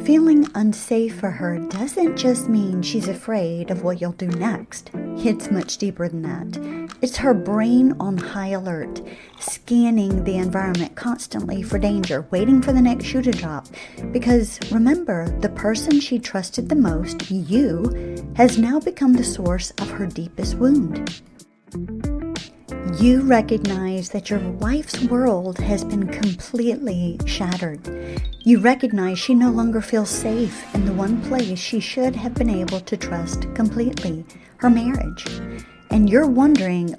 Feeling unsafe for her doesn't just mean she's afraid of what you'll do next. It's much deeper than that. It's her brain on high alert, scanning the environment constantly for danger, waiting for the next shoe to drop. Because remember, the person she trusted the most, you, has now become the source of her deepest wound. You recognize that your wife's world has been completely shattered. You recognize she no longer feels safe in the one place she should have been able to trust completely, her marriage. And you're wondering,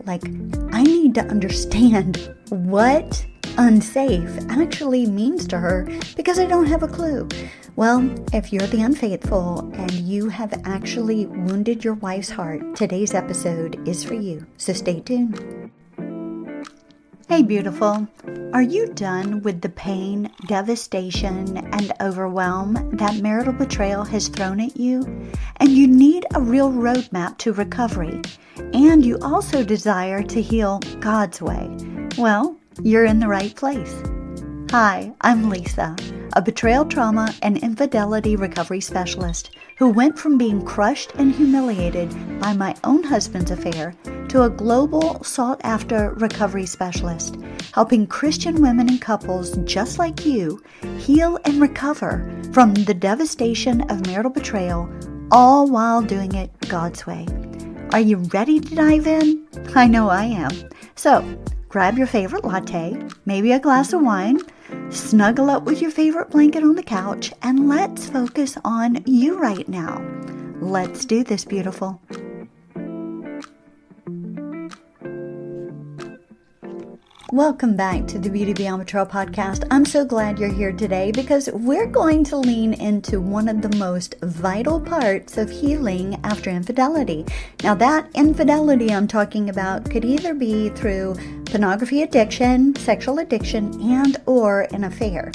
I need to understand what unsafe actually means to her because I don't have a clue. Well, if you're the unfaithful and you have actually wounded your wife's heart, today's episode is for you. So stay tuned. Hey, beautiful. Are you done with the pain, devastation, and overwhelm that marital betrayal has thrown at you? And you need a real roadmap to recovery. And you also desire to heal God's way. Well, you're in the right place. Hi, I'm Lisa, a betrayal, trauma, and infidelity recovery specialist who went from being crushed and humiliated by my own husband's affair to a global sought-after recovery specialist, helping Christian women and couples just like you heal and recover from the devastation of marital betrayal, all while doing it God's way. Are you ready to dive in? I know I am. So, grab your favorite latte, maybe a glass of wine, snuggle up with your favorite blanket on the couch, and let's focus on you right now. Let's do this, beautiful. Welcome back to the Beauty Beyond Betrayal podcast. I'm so glad you're here today because we're going to lean into one of the most vital parts of healing after infidelity. Now, that infidelity I'm talking about could either be through pornography addiction, sexual addiction, and or an affair.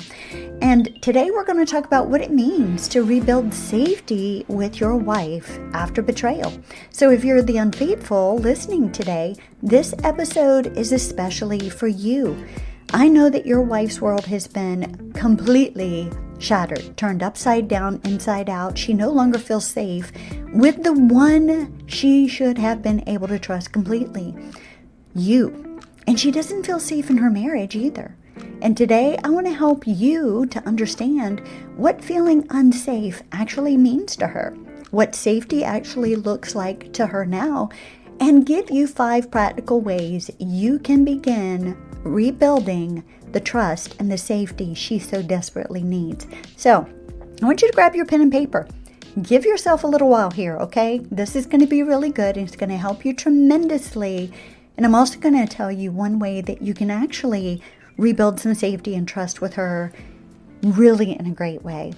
And today we're going to talk about what it means to rebuild safety with your wife after betrayal. So if you're the unfaithful listening today, this episode is especially for you. I know that your wife's world has been completely shattered, turned upside down, inside out. She no longer feels safe with the one she should have been able to trust completely, you. And she doesn't feel safe in her marriage either. And today I want to help you to understand what feeling unsafe actually means to her, what safety actually looks like to her now, and give you 5 practical ways you can begin rebuilding the trust and the safety she so desperately needs. So I want you to grab your pen and paper. Give yourself a little while here, okay? This is going to be really good and it's going to help you tremendously. And I'm also going to tell you one way that you can actually rebuild some safety and trust with her really in a great way.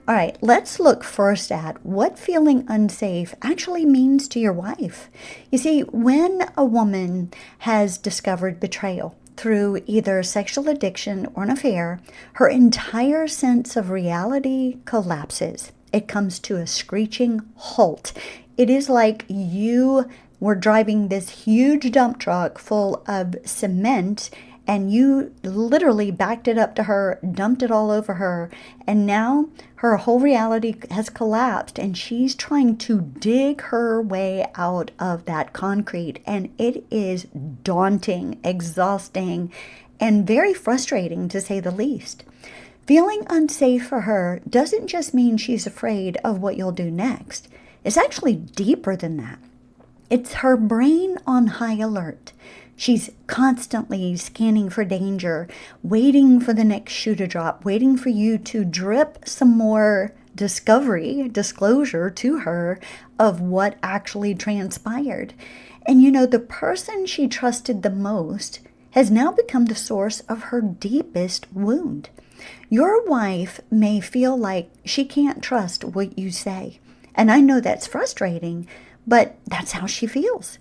All right, let's look first at what feeling unsafe actually means to your wife. You see, when a woman has discovered betrayal through either sexual addiction or an affair, her entire sense of reality collapses. It comes to a screeching halt. It is like you were driving this huge dump truck full of cement and you literally backed it up to her, dumped it all over her, and now her whole reality has collapsed and she's trying to dig her way out of that concrete. And it is daunting, exhausting, and very frustrating to say the least. Feeling unsafe for her doesn't just mean she's afraid of what you'll do next. It's actually deeper than that. It's her brain on high alert. She's constantly scanning for danger, waiting for the next shoe to drop, waiting for you to drip some more disclosure to her of what actually transpired. And you know, the person she trusted the most has now become the source of her deepest wound. Your wife may feel like she can't trust what you say. And I know that's frustrating, but that's how she feels.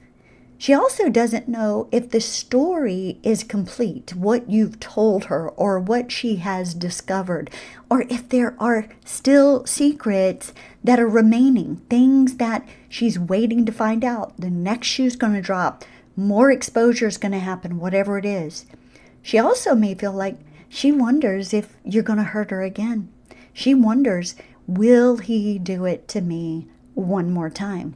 She also doesn't know if the story is complete, what you've told her or what she has discovered, or if there are still secrets that are remaining, things that she's waiting to find out. The next shoe's going to drop, more exposure is going to happen, whatever it is. She also may feel like she wonders if you're going to hurt her again. She wonders Will he do it to me one more time?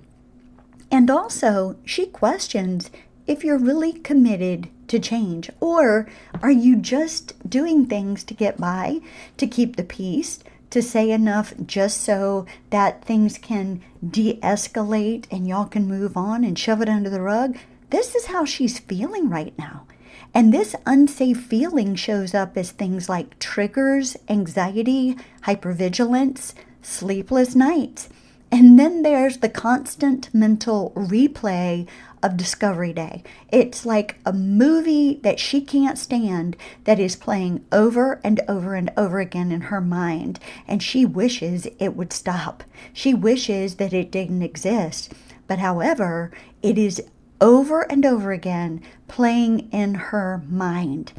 And also, she questions if you're really committed to change, or are you just doing things to get by, to keep the peace, to say enough just so that things can de-escalate and y'all can move on and shove it under the rug? This is how she's feeling right now. And this unsafe feeling shows up as things like triggers, anxiety, hypervigilance, sleepless nights. And then there's the constant mental replay of Discovery Day. It's like a movie that she can't stand that is playing over and over and over again in her mind. And she wishes it would stop. She wishes that it didn't exist. But however, it is over and over again playing in her mind.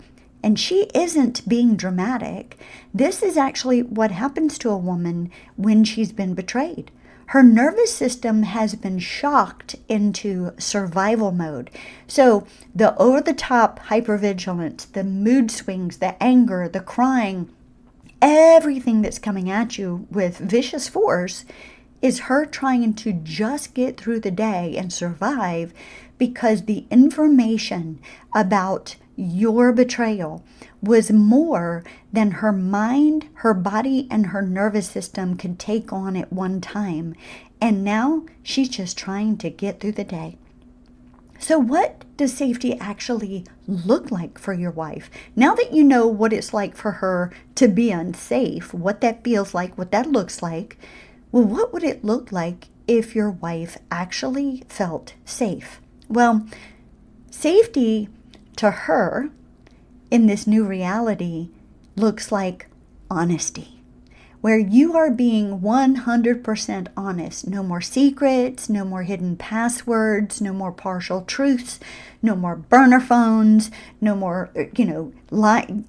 And she isn't being dramatic. This is actually what happens to a woman when she's been betrayed. Her nervous system has been shocked into survival mode. So the over-the-top hypervigilance, the mood swings, the anger, the crying, everything that's coming at you with vicious force is her trying to just get through the day and survive, because the information about your betrayal was more than her mind, her body, and her nervous system could take on at one time. And now she's just trying to get through the day. So what does safety actually look like for your wife? Now that you know what it's like for her to be unsafe, what that feels like, what that looks like, well, what would it look like if your wife actually felt safe? Well, safety to her in this new reality looks like honesty, where you are being 100% honest. No more secrets, no more hidden passwords, no more partial truths, no more burner phones, no more,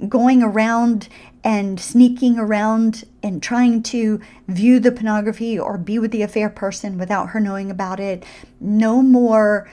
going around and sneaking around and trying to view the pornography or be with the affair person without her knowing about it. No more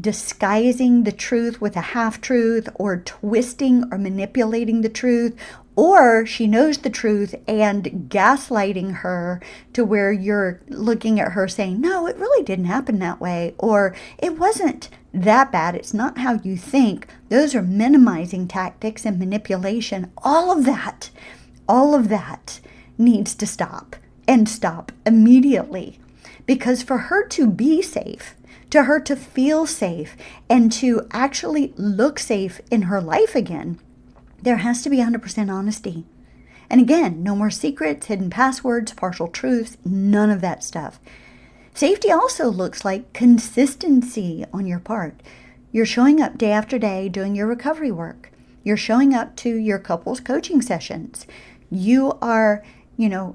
disguising the truth with a half-truth, or twisting or manipulating the truth, or she knows the truth and gaslighting her to where you're looking at her saying, no, it really didn't happen that way, or it wasn't that bad, it's not how you think. Those are minimizing tactics and manipulation. All of that needs to stop, and stop immediately. Because for her to be safe, to her to feel safe, and to actually look safe in her life again, there has to be 100% honesty. And again, no more secrets, hidden passwords, partial truths, none of that stuff. Safety also looks like consistency on your part. You're showing up day after day doing your recovery work. You're showing up to your couples coaching sessions. You are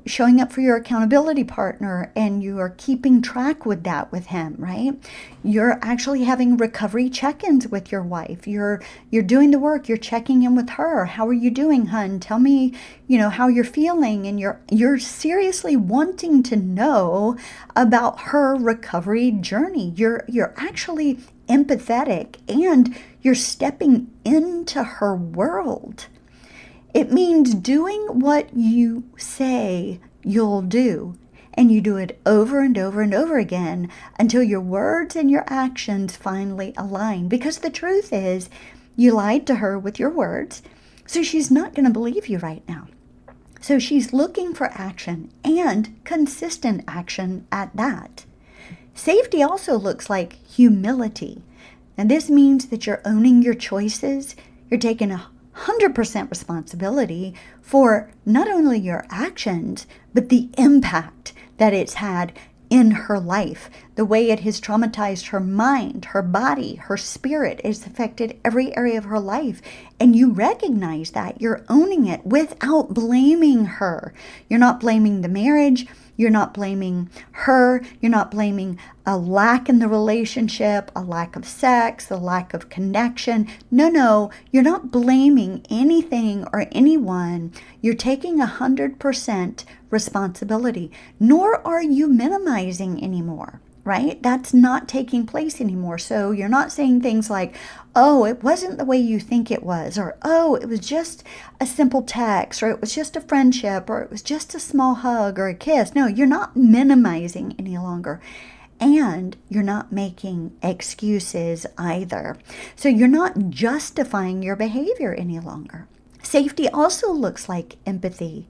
showing up for your accountability partner, and you are keeping track with that with him, right? You're actually having recovery check-ins with your wife. You're doing the work. You're checking in with her. How are you doing, hun? Tell me, how you're feeling. And you're seriously wanting to know about her recovery journey. You're actually empathetic, and you're stepping into her world. It means doing what you say you'll do, and you do it over and over and over again until your words and your actions finally align. Because the truth is, you lied to her with your words, so she's not going to believe you right now. So she's looking for action, and consistent action at that. Safety also looks like humility. And this means that you're owning your choices. You're taking 100% responsibility for not only your actions, but the impact that it's had in her life, the way it has traumatized her mind, her body, her spirit. It's affected every area of her life. And you recognize that. You're owning it without blaming her. You're not blaming the marriage. You're not blaming her. You're not blaming a lack in the relationship, a lack of sex, a lack of connection. No, you're not blaming anything or anyone. You're taking 100% responsibility, nor are you minimizing anymore. right? That's not taking place anymore. So you're not saying things like, oh, it wasn't the way you think it was, or oh, it was just a simple text, or it was just a friendship, or it was just a small hug or a kiss. No, you're not minimizing any longer. And you're not making excuses either. So you're not justifying your behavior any longer. Safety also looks like empathy.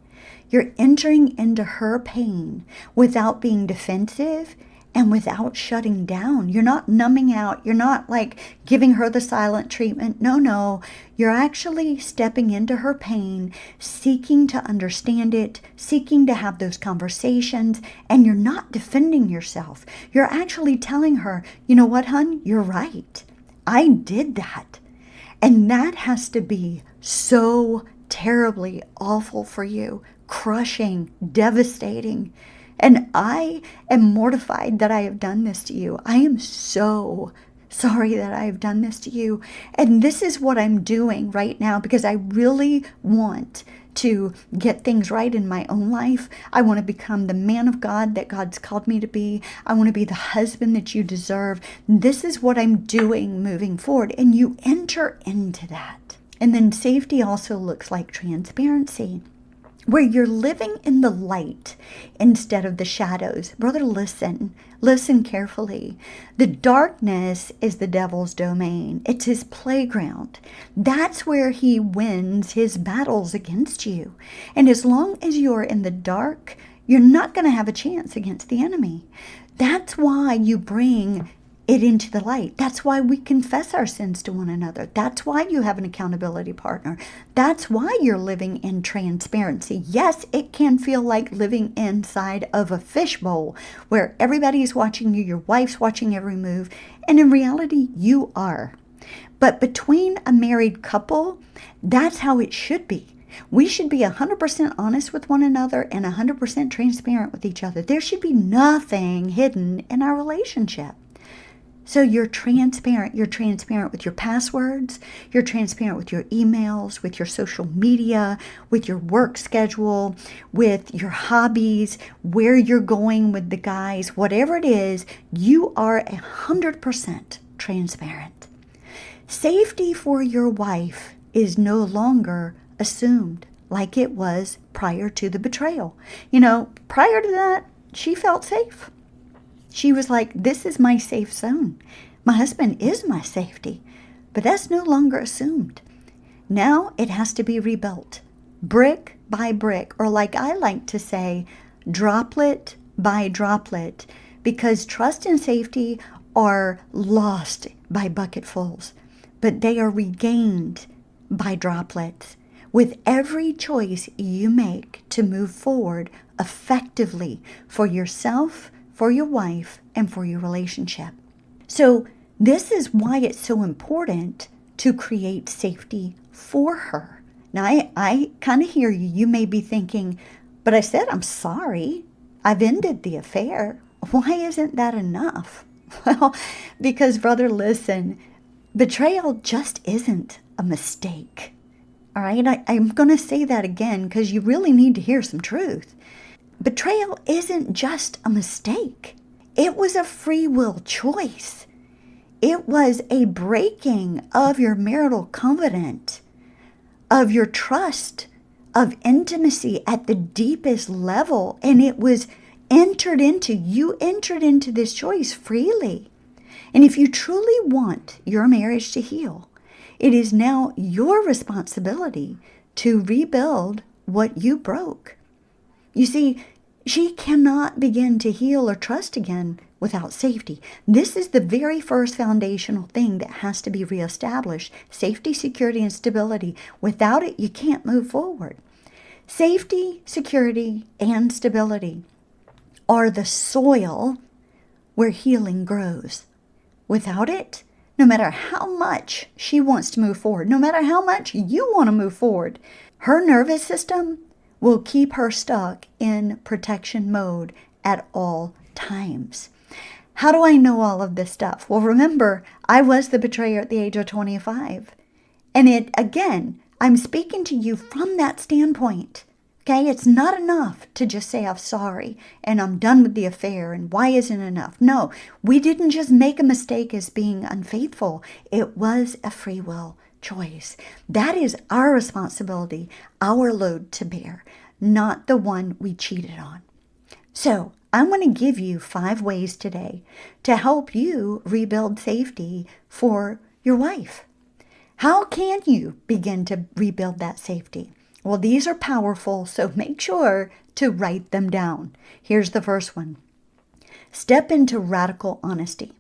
You're entering into her pain without being defensive and without shutting down. You're not numbing out. You're not like giving her the silent treatment. No. You're actually stepping into her pain, seeking to understand it, seeking to have those conversations, and you're not defending yourself. You're actually telling her, you know what, hon? You're right. I did that. And that has to be so terribly awful for you, crushing, devastating. And I am mortified that I have done this to you. I am so sorry that I have done this to you. And this is what I'm doing right now because I really want to get things right in my own life. I want to become the man of God that God's called me to be. I want to be the husband that you deserve. This is what I'm doing moving forward. And you enter into that. And then safety also looks like transparency, where you're living in the light instead of the shadows. Brother, listen carefully. The darkness is the devil's domain. It's his playground. That's where he wins his battles against you. And as long as you're in the dark, you're not going to have a chance against the enemy. That's why you bring it into the light. That's why we confess our sins to one another. That's why you have an accountability partner. That's why you're living in transparency. Yes, it can feel like living inside of a fishbowl where everybody's watching you, your wife's watching every move, and in reality, you are. But between a married couple, that's how it should be. We should be 100% honest with one another and 100% transparent with each other. There should be nothing hidden in our relationship. So you're transparent. You're transparent with your passwords. You're transparent with your emails, with your social media, with your work schedule, with your hobbies, where you're going with the guys, whatever it is, you are 100% transparent. Safety for your wife is no longer assumed like it was prior to the betrayal. Prior to that, she felt safe. She was like, this is my safe zone. My husband is my safety. But that's no longer assumed. Now it has to be rebuilt, brick by brick, or like I like to say, droplet by droplet, because trust and safety are lost by bucketfuls, but they are regained by droplets. With every choice you make to move forward effectively for yourself, for your wife, and for your relationship. So this is why it's so important to create safety for her. Now, I kind of hear you. You may be thinking, but I said I'm sorry. I've ended the affair. Why isn't that enough? Well, because, brother, listen, betrayal just isn't a mistake. All right? I'm going to say that again because you really need to hear some truth. Betrayal isn't just a mistake. It was a free will choice. It was a breaking of your marital covenant, of your trust, of intimacy at the deepest level. And it was you entered into this choice freely. And if you truly want your marriage to heal, it is now your responsibility to rebuild what you broke. You see, she cannot begin to heal or trust again without safety. This is the very first foundational thing that has to be reestablished. Safety, security, and stability. Without it, you can't move forward. Safety, security, and stability are the soil where healing grows. Without it, no matter how much she wants to move forward, no matter how much you want to move forward, her nervous system will keep her stuck in protection mode at all times. How do I know all of this stuff? Well, remember, I was the betrayer at the age of 25. And again, I'm speaking to you from that standpoint. Okay, it's not enough to just say I'm sorry and I'm done with the affair and why isn't it enough? No, we didn't just make a mistake as being unfaithful. It was a free will choice. That is our responsibility, our load to bear, not the one we cheated on. So I'm going to give you 5 ways today to help you rebuild safety for your wife. How can you begin to rebuild that safety? Well, these are powerful, so make sure to write them down. Here's the first one. Step into radical honesty.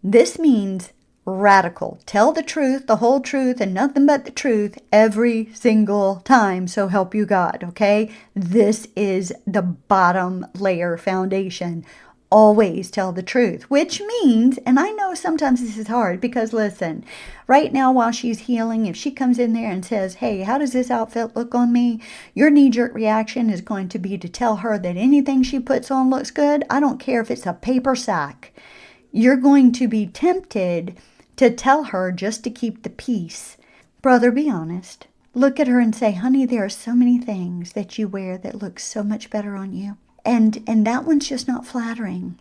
This means radical. Tell the truth, the whole truth, and nothing but the truth every single time. So help you God, okay? This is the bottom layer foundation. Always tell the truth, which means, and I know sometimes this is hard because listen, right now while she's healing, if she comes in there and says, hey, how does this outfit look on me? Your knee-jerk reaction is going to be to tell her that anything she puts on looks good. I don't care if it's a paper sack. You're going to be tempted to tell her just to keep the peace. Brother, be honest. Look at her and say, honey, there are so many things that you wear that look so much better on you. And that one's just not flattering.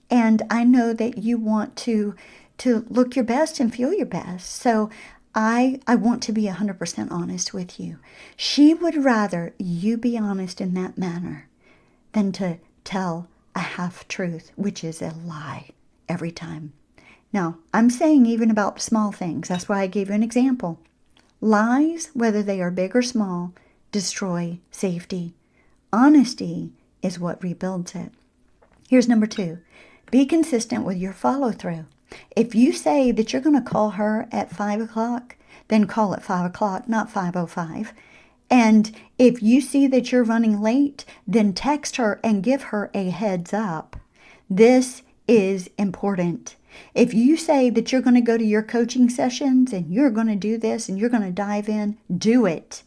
And I know that you want to look your best and feel your best. So I want to be 100% honest with you. She would rather you be honest in that manner than to tell a half-truth, which is a lie every time. Now, I'm saying even about small things. That's why I gave you an example. Lies, whether they are big or small, destroy safety. Honesty is what rebuilds it. Here's number 2. Be consistent with your follow-through. If you say that you're going to call her at 5 o'clock, then call at 5 o'clock, not 5:05. And if you see that you're running late, then text her and give her a heads up. This is important. If you say that you're going to go to your coaching sessions and you're going to do this and you're going to dive in, do it.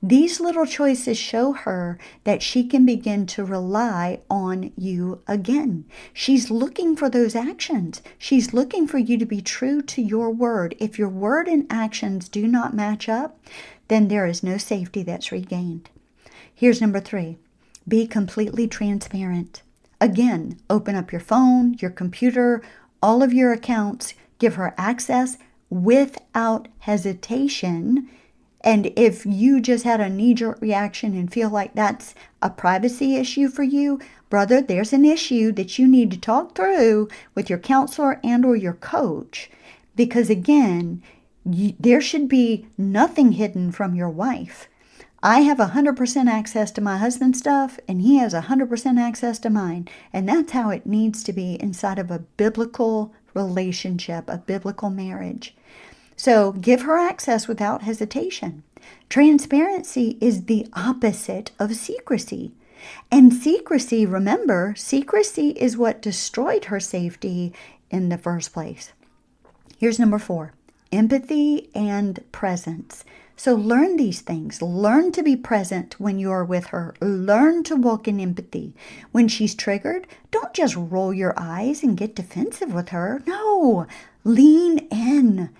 These little choices show her that she can begin to rely on you again. She's looking for those actions. She's looking for you to be true to your word. If your word and actions do not match up, then there is no safety that's regained. Here's number 3. Be completely transparent. Again, open up your phone, your computer, all of your accounts. Give her access without hesitation. And if you just had a knee-jerk reaction and feel like that's a privacy issue for you, brother, there's an issue that you need to talk through with your counselor and or your coach. Because again, there should be nothing hidden from your wife. I have 100% access to my husband's stuff, and he has 100% access to mine. And that's how it needs to be inside of a biblical relationship, a biblical marriage. So give her access without hesitation. Transparency is the opposite of secrecy. And secrecy, remember, secrecy is what destroyed her safety in the first place. Here's number 4, empathy and presence. So learn these things. Learn to be present when you are with her. Learn to walk in empathy. When she's triggered, don't just roll your eyes and get defensive with her. No, lean in.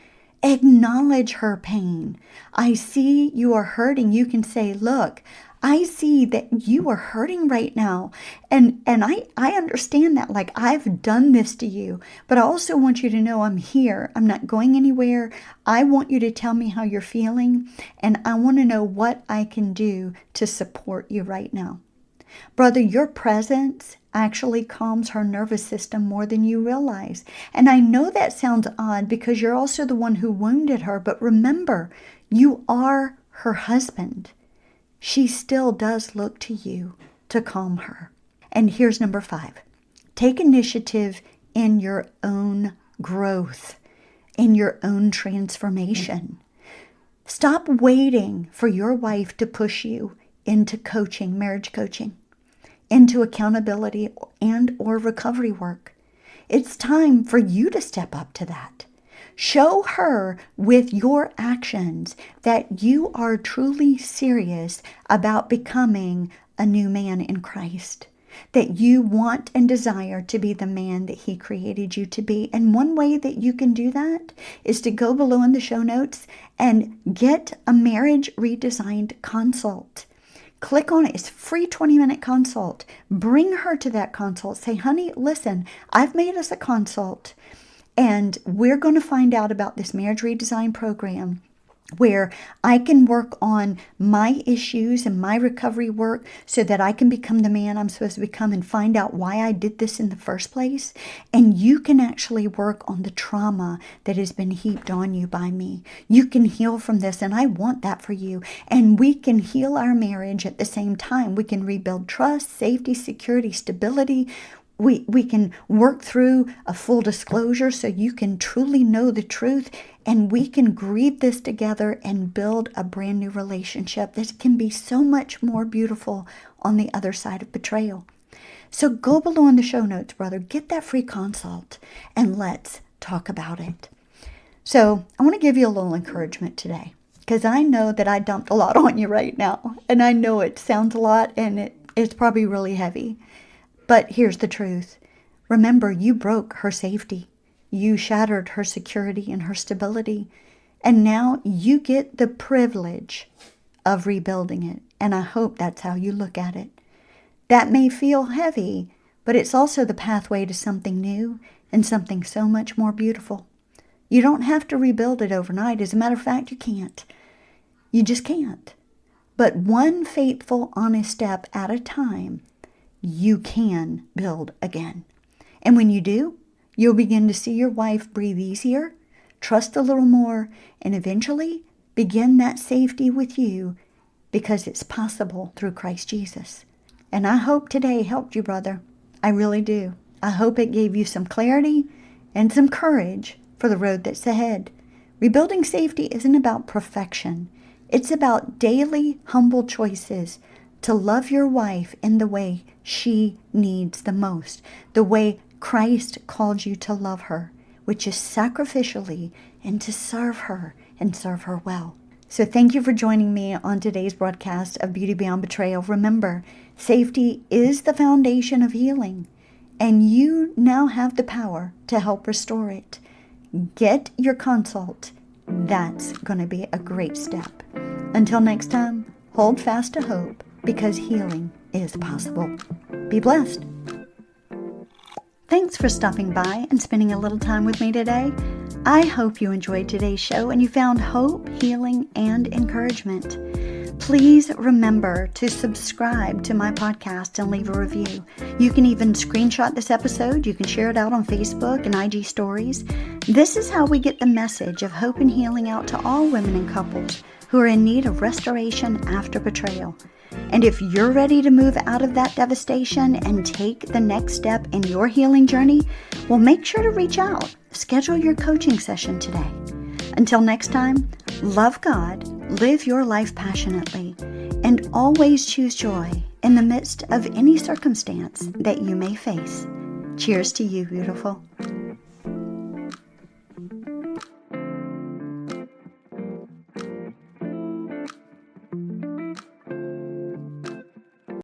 Acknowledge her pain. I see you are hurting. You can say, look, I see that you are hurting right now. And I understand that, like, I've done this to you, but I also want you to know I'm here. I'm not going anywhere. I want you to tell me how you're feeling, and I want to know what I can do to support you right now. Brother, your presence actually calms her nervous system more than you realize. And I know that sounds odd because you're also the one who wounded her, but remember, you are her husband. She still does look to you to calm her. And here's number 5. Take initiative in your own growth, in your own transformation. Stop waiting for your wife to push you into coaching, marriage coaching, into accountability and or recovery work. It's time for you to step up to that. Show her with your actions that you are truly serious about becoming a new man in Christ, that you want and desire to be the man that He created you to be. And one way that you can do that is to go below in the show notes and get a Marriage Redesigned consult. Click on it. It's a free 20-minute consult. Bring her to that consult. Say, honey, listen, I've made us a consult, and we're going to find out about this Marriage Redesign program where I can work on my issues and my recovery work so that I can become the man I'm supposed to become and find out why I did this in the first place. And you can actually work on the trauma that has been heaped on you by me. You can heal from this, and I want that for you. And we can heal our marriage at the same time. We can rebuild trust, safety, security, stability. We can work through a full disclosure so you can truly know the truth, and we can grieve this together and build a brand new relationship that can be so much more beautiful on the other side of betrayal. So go below in the show notes, brother. Get that free consult and let's talk about it. So I want to give you a little encouragement today, because I know that I dumped a lot on you right now, and I know it sounds a lot and it's probably really heavy. But here's the truth. Remember, you broke her safety. You shattered her security and her stability. And now you get the privilege of rebuilding it. And I hope that's how you look at it. That may feel heavy, but it's also the pathway to something new and something so much more beautiful. You don't have to rebuild it overnight. As a matter of fact, you can't. You just can't. But one faithful, honest step at a time, you can build again. And when you do, you'll begin to see your wife breathe easier, trust a little more, and eventually begin that safety with you, because it's possible through Christ Jesus. And I hope today helped you, brother. I really do. I hope it gave you some clarity and some courage for the road that's ahead. Rebuilding safety isn't about perfection. It's about daily, humble choices to love your wife in the way she needs the most, the way Christ called you to love her, which is sacrificially, and to serve her and serve her well. So thank you for joining me on today's broadcast of Beauty Beyond Betrayal. Remember, safety is the foundation of healing, and you now have the power to help restore it. Get your consult. That's going to be a great step. Until next time, hold fast to hope, because healing is possible. Be blessed. Thanks for stopping by and spending a little time with me today. I hope you enjoyed today's show and you found hope, healing, and encouragement. Please remember to subscribe to my podcast and leave a review. You can even screenshot this episode. You can share it out on Facebook and IG stories. This is how we get the message of hope and healing out to all women and couples who are in need of restoration after betrayal. And if you're ready to move out of that devastation and take the next step in your healing journey, well, make sure to reach out. Schedule your coaching session today. Until next time, love God, live your life passionately, and always choose joy in the midst of any circumstance that you may face. Cheers to you, beautiful.